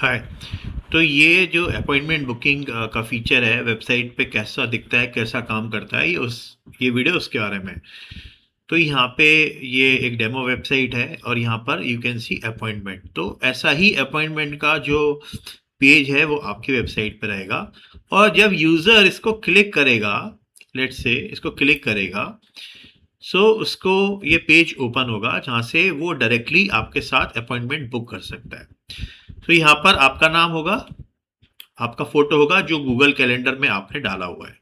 हाय। तो ये जो अपॉइंटमेंट बुकिंग का फीचर है वेबसाइट पे कैसा दिखता है, कैसा काम करता है, ये वीडियो उसके बारे में। तो यहाँ पे ये एक डेमो वेबसाइट है और यहाँ पर यू कैन सी अपॉइंटमेंट। तो ऐसा ही अपॉइंटमेंट का जो पेज है वो आपकी वेबसाइट पे रहेगा। और जब यूज़र इसको क्लिक करेगा, लेट्स से इसको क्लिक करेगा, उसको ये पेज ओपन होगा जहाँ से वो डायरेक्टली आपके साथ अपॉइंटमेंट बुक कर सकता है। तो यहाँ पर आपका नाम होगा, आपका फोटो होगा जो गूगल कैलेंडर में आपने डाला हुआ है।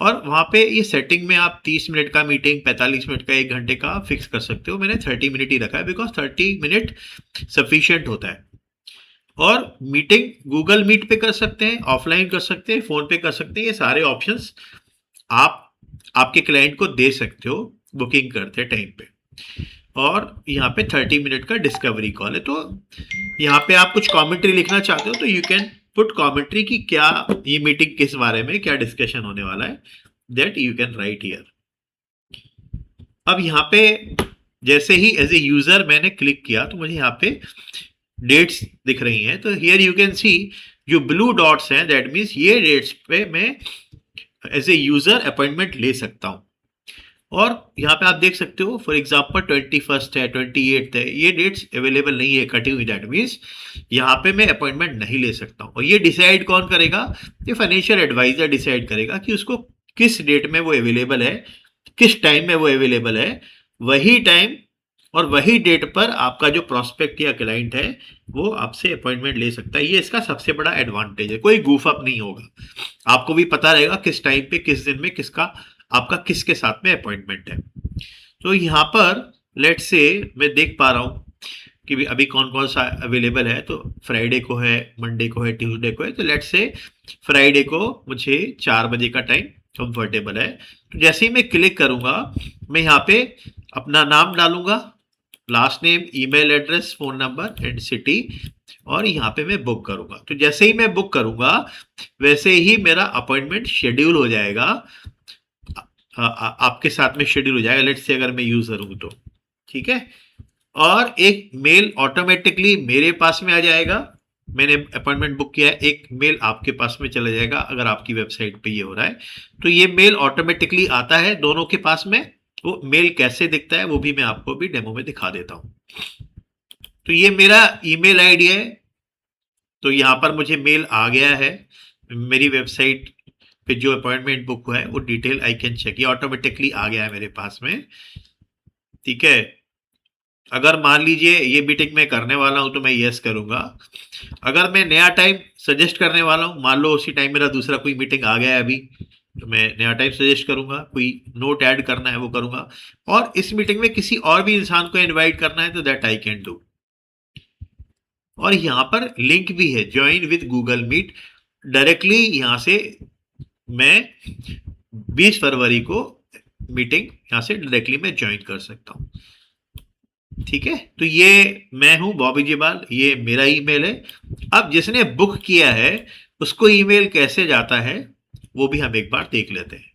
और वहाँ पे ये सेटिंग में आप 30 मिनट का मीटिंग, 45 मिनट का, 1 घंटे का फिक्स कर सकते हो। मैंने 30 मिनट ही रखा है बिकॉज 30 मिनट सफिशियंट होता है। और मीटिंग गूगल मीट पे कर सकते हैं, ऑफलाइन कर सकते हैं, फोन पे कर सकते हैं। ये सारे ऑप्शंस आप आपके क्लाइंट को दे सकते हो बुकिंग करते टाइम पे। और यहाँ पे 30 मिनट का डिस्कवरी कॉल है। तो यहाँ पे आप कुछ कमेंट्री लिखना चाहते हो तो यू कैन पुट कमेंट्री की क्या ये मीटिंग किस बारे में, क्या डिस्कशन होने वाला है, that you can write here. अब यहाँ पे जैसे ही एज ए यूजर मैंने क्लिक किया तो मुझे यहाँ पे डेट्स दिख रही हैं। तो हियर यू कैन सी जो ब्लू डॉट्स हैं दैट मीन्स ये डेट्स पे मैं एज ए यूजर अपॉइंटमेंट ले सकता हूँ। और यहाँ पे आप देख सकते हो फॉर एग्जाम्पल 21 है, 28 है, ये डेट्स अवेलेबल नहीं है, कटी हुई। दैट मीन्स यहाँ पे मैं अपॉइंटमेंट नहीं ले सकता हूँ। और ये डिसाइड कौन करेगा? ये फाइनेंशियल एडवाइजर डिसाइड करेगा कि उसको किस डेट में वो अवेलेबल है, किस टाइम में वो अवेलेबल है। वही टाइम और वही डेट पर आपका जो प्रॉस्पेक्ट या क्लाइंट है वो आपसे अपॉइंटमेंट ले सकता है। ये इसका सबसे बड़ा एडवांटेज है। कोई गूफ अप नहीं होगा, आपको भी पता रहेगा किस टाइम पे, किस दिन में किसका, आपका किसके साथ में अपॉइंटमेंट है। तो यहाँ पर लेट्स से मैं देख पा रहा हूँ कि भी अभी कौन कौन सा अवेलेबल है। तो फ्राइडे को है, मंडे को है, ट्यूसडे को है। तो लेट्स से फ्राइडे को मुझे 4 बजे का टाइम कंफर्टेबल है। तो जैसे ही मैं क्लिक करूंगा मैं यहाँ पे अपना नाम डालूंगा, last name, email address, phone number and city, और यहाँ पे मैं बुक करूंगा। तो जैसे ही मैं बुक करूंगा वैसे ही मेरा अपॉइंटमेंट शेड्यूल हो जाएगा, आपके साथ में शेड्यूल हो जाएगा। लेट्स से अगर मैं यूजर हूं तो ठीक है। और एक मेल ऑटोमेटिकली मेरे पास में आ जाएगा। मैंने अपॉइंटमेंट बुक किया है, एक मेल आपके पास में चला जाएगा अगर आपकी वेबसाइट पे ये हो रहा है। तो ये मेल ऑटोमेटिकली आता है दोनों के पास में। वो मेल कैसे दिखता है वो भी मैं आपको भी डेमो में दिखा देता हूँ। तो ये मेरा ईमेल आईडी है। तो यहाँ पर मुझे मेल आ गया है। मेरी वेबसाइट पे जो अपॉइंटमेंट बुक हुआ है वो डिटेल आई कैन चेक, ये ऑटोमेटिकली आ गया है मेरे पास में। ठीक है। अगर मान लीजिए ये मीटिंग मैं करने वाला हूं तो मैं यस करूंगा। अगर मैं नया टाइम सजेस्ट करने वाला हूं, मान लो उसी टाइम मेरा दूसरा कोई मीटिंग आ गया है अभी, तो मैं नया टाइम सजेस्ट करूंगा। कोई नोट ऐड करना है वो करूंगा। और इस मीटिंग में किसी और भी इंसान को इनवाइट करना है तो दैट आई कैन डू। और यहाँ पर लिंक भी है, join with Google Meet. Directly यहाँ से मैं 20 फरवरी को मीटिंग यहाँ से डायरेक्टली मैं ज्वाइन कर सकता हूँ। ठीक है। तो ये मैं हूं बॉबी जिबाल, ये मेरा ईमेल है। अब जिसने बुक किया है उसको ईमेल कैसे जाता है वो भी हम एक बार देख लेते हैं।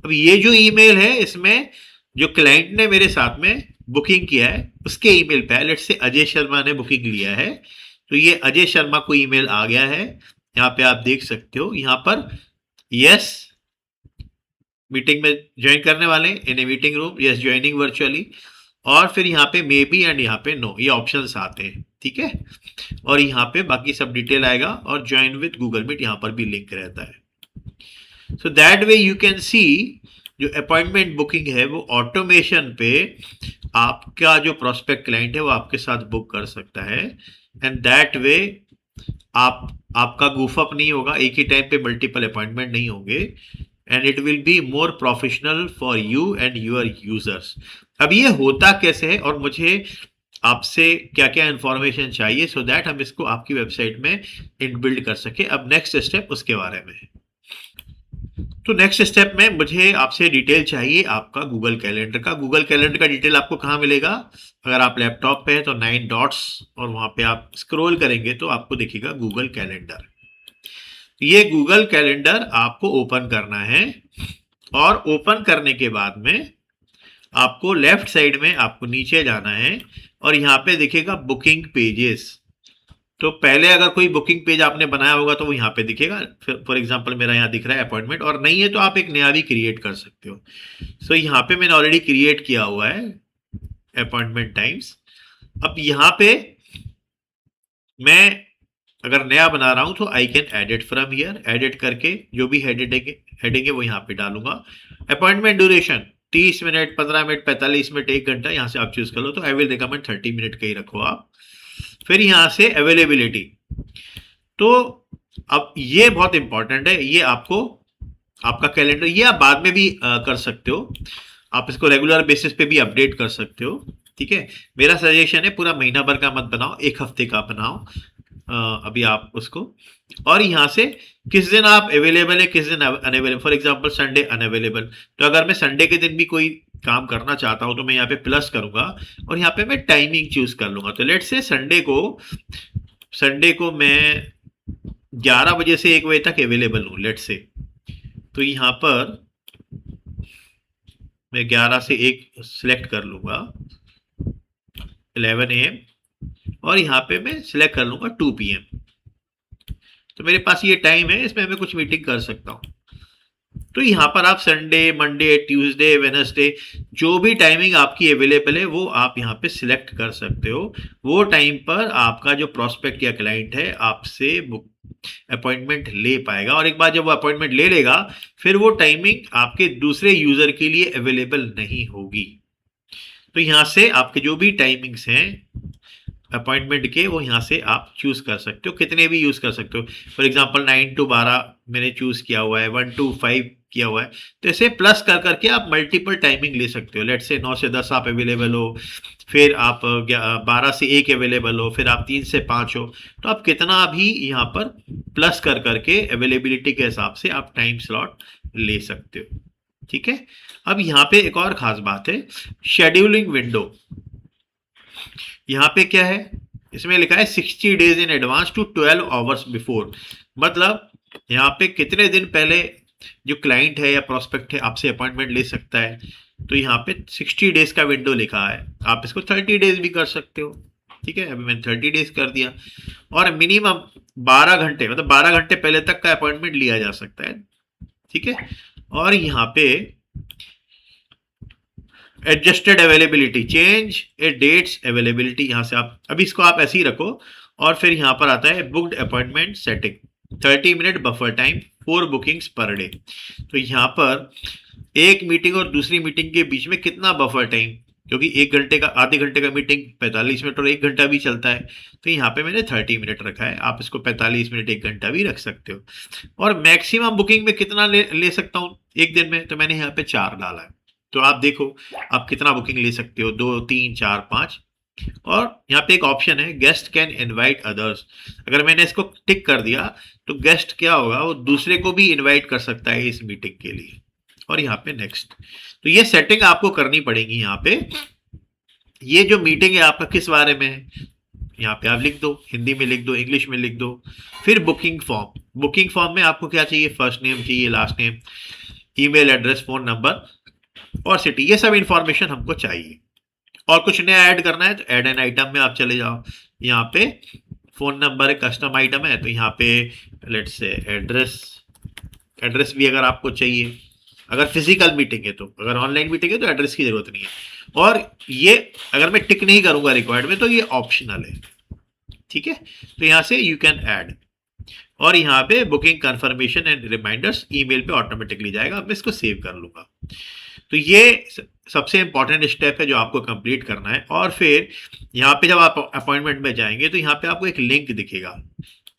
अब ये जो ईमेल है इसमें जो क्लाइंट ने मेरे साथ में बुकिंग किया है उसके ईमेल पे है। लेट्स से अजय शर्मा ने बुकिंग लिया है, तो ये अजय शर्मा को ईमेल आ गया है। यहाँ पे आप देख सकते हो, यहाँ पर यस मीटिंग में ज्वाइन करने वाले in a meeting room, yes joining virtually. और फिर यहाँ पे मे बी एंड यहाँ पे नो, ये ऑप्शंस आते हैं। ठीक है। और यहाँ पे बाकी सब डिटेल आएगा और ज्वाइन विद गूगल मीट यहाँ पर भी लिंक रहता है। So that way you can see जो अपॉइंटमेंट बुकिंग है वो ऑटोमेशन पे आपका जो प्रोस्पेक्ट क्लाइंट है वो आपके साथ बुक कर सकता है। एंड दैट वे आप आपका गूफअप नहीं होगा, एक ही टाइम पे मल्टीपल अपॉइंटमेंट नहीं होंगे। And it will be more professional for you and your users. अब ये होता कैसे है और मुझे आपसे क्या क्या इंफॉर्मेशन चाहिए सो दैट हम इसको आपकी वेबसाइट में इनबिल्ड कर सके। अब नेक्स्ट स्टेप उसके बारे में। तो नेक्स्ट स्टेप में मुझे आपसे डिटेल चाहिए आपका गूगल कैलेंडर का। गूगल कैलेंडर का डिटेल आपको कहाँ मिलेगा? अगर आप लैपटॉप पे हैं तो 9 डॉट्स और वहां पे आप स्क्रॉल करेंगे तो आपको दिखेगा गूगल कैलेंडर। ये गूगल कैलेंडर आपको ओपन करना है। और ओपन करने के बाद में आपको लेफ्ट साइड में आपको नीचे जाना है और यहाँ पे दिखेगा बुकिंग पेजेस। तो पहले अगर कोई बुकिंग पेज आपने बनाया होगा तो वो यहाँ पे दिखेगा। फॉर एग्जांपल मेरा यहाँ दिख रहा है अपॉइंटमेंट, और नहीं है तो आप एक नया भी क्रिएट कर सकते हो। सो यहाँ पे मैंने ऑलरेडी क्रिएट किया हुआ है अपॉइंटमेंट टाइम्स। अब यहाँ पे मैं अगर नया बना रहा हूं तो I can edit from here, edit करके जो भी हेडिंग है वो यहाँ पे डालूंगा। Appointment duration 30 minute, 15 minute, 45 minute, 1 घंटा, यहाँ से आप चूज कर लो। तो आई विल रिकमेंड 30 मिनट का ही रखो आप। फिर यहाँ से अवेलेबिलिटी, तो अब ये बहुत इंपॉर्टेंट है, ये आपको आपका कैलेंडर, ये आप बाद में भी कर सकते हो, आप इसको रेगुलर बेसिस पे भी अपडेट कर सकते हो। ठीक है, मेरा सजेशन है पूरा महीना भर का मत बनाओ, 1 हफ्ते का बनाओ अभी आप उसको। और यहाँ से किस दिन आप अवेलेबल है, किस दिन unavailable. For example Sunday unavailable, तो अगर मैं संडे के दिन भी कोई काम करना चाहता हूं तो मैं यहाँ पे प्लस करूंगा और यहाँ पे मैं टाइमिंग चूज कर लूंगा। तो लेट से संडे को मैं 11 बजे से 1 बजे तक अवेलेबल हूँ लेट से। तो यहाँ पर मैं 11 से 1 सिलेक्ट कर लूंगा, 11 AM, और यहाँ पे मैं सिलेक्ट कर लूंगा 2 PM। तो मेरे पास ये टाइम है, इसमें मैं कुछ मीटिंग कर सकता हूँ। तो यहाँ पर आप संडे, मंडे, ट्यूसडे, वेडनेसडे, जो भी टाइमिंग आपकी अवेलेबल है वो आप यहाँ पे सिलेक्ट कर सकते हो। वो टाइम पर आपका जो प्रोस्पेक्ट या क्लाइंट है आपसे बुक अपॉइंटमेंट ले पाएगा, और एक बार जब वो अपॉइंटमेंट ले लेगा फिर वो टाइमिंग आपके दूसरे यूजर के लिए अवेलेबल नहीं होगी। तो यहाँ से आपके जो भी टाइमिंग्स हैं अपॉइंटमेंट के, वो यहाँ से आप चूज कर सकते हो, कितने भी यूज कर सकते हो। फॉर एग्जांपल 9 to 12 मैंने चूज किया हुआ है, 1 to 5 किया हुआ है। तो इसे प्लस कर करके आप मल्टीपल टाइमिंग ले सकते हो। लेट से 9 से 10 आप अवेलेबल हो, फिर आप 12 से 1 अवेलेबल हो, फिर आप 3 से 5 हो। तो आप कितना भी यहाँ पर प्लस कर करके अवेलेबिलिटी के हिसाब से आप टाइम स्लॉट ले सकते हो। ठीक है, अब यहाँ पे एक और खास बात है, शेड्यूलिंग विंडो। यहाँ पे क्या है, इसमें लिखा है 60 days in advance to 12 hours before. मतलब यहाँ पे कितने दिन पहले जो क्लाइंट है या प्रोस्पेक्ट है आपसे अपॉइंटमेंट ले सकता है। तो यहाँ पे 60 डेज का विंडो लिखा है, आप इसको 30 डेज भी कर सकते हो। ठीक है, अभी मैंने 30 डेज कर दिया, और मिनिमम 12 घंटे, मतलब 12 घंटे पहले तक का अपॉइंटमेंट लिया जा सकता है। ठीक है, और यहाँ पे एडजस्टेड अवेलेबिलिटी, चेंज ए डेट्स अवेलेबिलिटी, यहाँ से आप अभी इसको आप ऐसे ही रखो। और फिर यहाँ पर आता है booked appointment setting, 30 minute buffer time, 4 bookings per day. तो यहाँ पर एक मीटिंग और दूसरी मीटिंग के बीच में कितना बफर टाइम, क्योंकि 1 घंटे का, आधे घंटे का मीटिंग 45 मिनट और 1 घंटा भी चलता है। तो यहाँ पे मैंने 30 मिनट रखा है, आप इसको 45 मिनट 1 घंटा भी रख सकते हो। और मैक्सिमम बुकिंग में कितना ले सकता हूँ एक दिन में, तो मैंने यहाँ पे 4 डाला है। तो आप देखो आप कितना बुकिंग ले सकते हो, 2, 3, 4, 5। और यहाँ पे एक ऑप्शन है गेस्ट कैन इनवाइट अदर्स। अगर मैंने इसको टिक कर दिया तो गेस्ट क्या होगा, वो दूसरे को भी इनवाइट कर सकता है इस मीटिंग के लिए। और यहाँ पे नेक्स्ट, तो ये सेटिंग आपको करनी पड़ेगी। यहाँ पे ये जो मीटिंग है आपका किस बारे में है, यहाँ पे आप लिख दो, हिंदी में लिख दो, इंग्लिश में लिख दो। फिर बुकिंग फॉर्म, बुकिंग फॉर्म में आपको क्या चाहिए, फर्स्ट नेम चाहिए, last name, email address, phone number और सिटी, ये सब इंफॉर्मेशन हमको चाहिए। और कुछ नया ऐड करना है तो ऐड एन आइटम में आप चले जाओ। यहाँ पे फोन नंबर एक कस्टम आइटम है, तो यहाँ पे लेट्स से एड्रेस भी अगर आपको चाहिए, अगर फिजिकल मीटिंग है तो, अगर ऑनलाइन मीटिंग है तो एड्रेस की जरूरत नहीं है। और ये अगर मैं टिक नहीं करूंगा रिक्वायर्ड में तो ये ऑप्शनल है। ठीक है, तो यहाँ से यू कैन ऐड, और यहाँ पे booking confirmation and reminders email पे ऑटोमेटिकली जाएगा। मैं इसको सेव कर लूंगा। तो ये सबसे इंपॉर्टेंट स्टेप है जो आपको कंप्लीट करना है। और फिर यहाँ पे जब आप अपॉइंटमेंट में जाएंगे तो यहाँ पे आपको एक लिंक दिखेगा,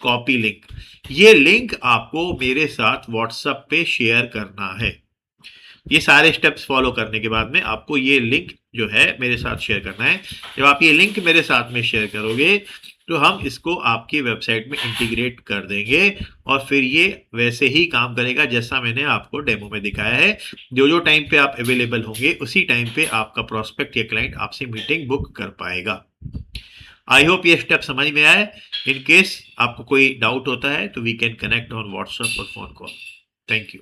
कॉपी लिंक। ये लिंक आपको मेरे साथ व्हाट्सएप पे शेयर करना है। ये सारे स्टेप्स फॉलो करने के बाद में आपको ये लिंक जो है मेरे साथ शेयर करना है। जब आप ये लिंक मेरे साथ में शेयर करोगे तो हम इसको आपकी वेबसाइट में इंटीग्रेट कर देंगे, और फिर ये वैसे ही काम करेगा जैसा मैंने आपको डेमो में दिखाया है। जो टाइम पे आप अवेलेबल होंगे उसी टाइम पे आपका प्रोस्पेक्ट या क्लाइंट आपसे मीटिंग बुक कर पाएगा। आई होप ये स्टेप समझ में आए। इन केस आपको कोई डाउट होता है तो we can connect on WhatsApp और फोन कॉल। Thank you.